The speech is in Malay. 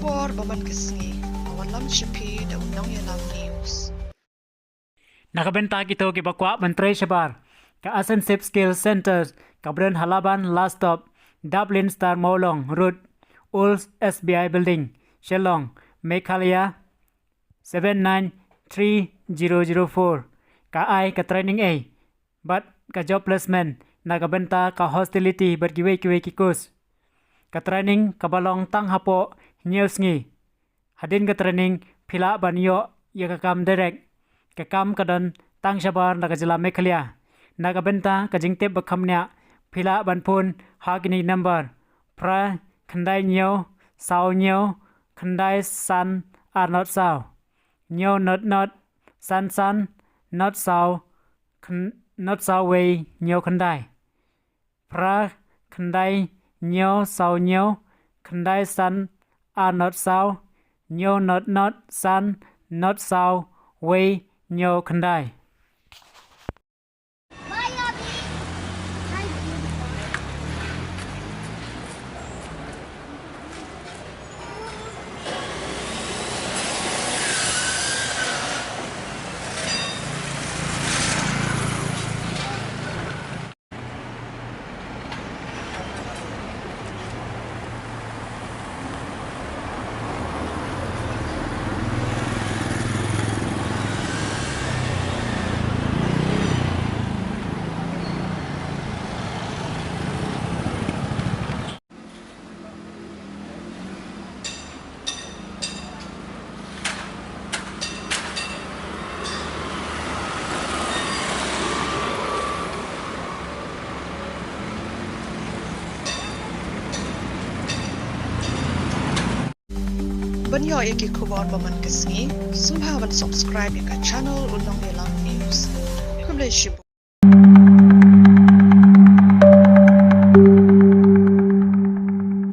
kubor baman kesngi awalam shipi da undang yalam news. Nakabenta kito kibakwa Menteri Shabar ka Ascensive Skill Center kabren halaban last stop Dublin Star Molong Road Old SBI Building Shillong Meghalaya 793004 ka ai ka training A but ka job placement nakabenta ka hostility berkiwe-kiwe kikus ka training kabalong tang hapo news ngi hadin ka training phila banyo ya ka kam direct kakam kadan tang shabar nakajila Meghalaya nakabenta kajingtep bakhamnya phila banpun hagini number pra khandai nyo sao nyo khandai san are not sao nyo not san not sao not sao way nyo khandai pra khandai nyo sao nyo khandai san are not sao nyo not san not sao way nyo khandai. Banyo iki kubor baman kesngi subhawan subscribe ka channel undang yalam news. Kumle shibu.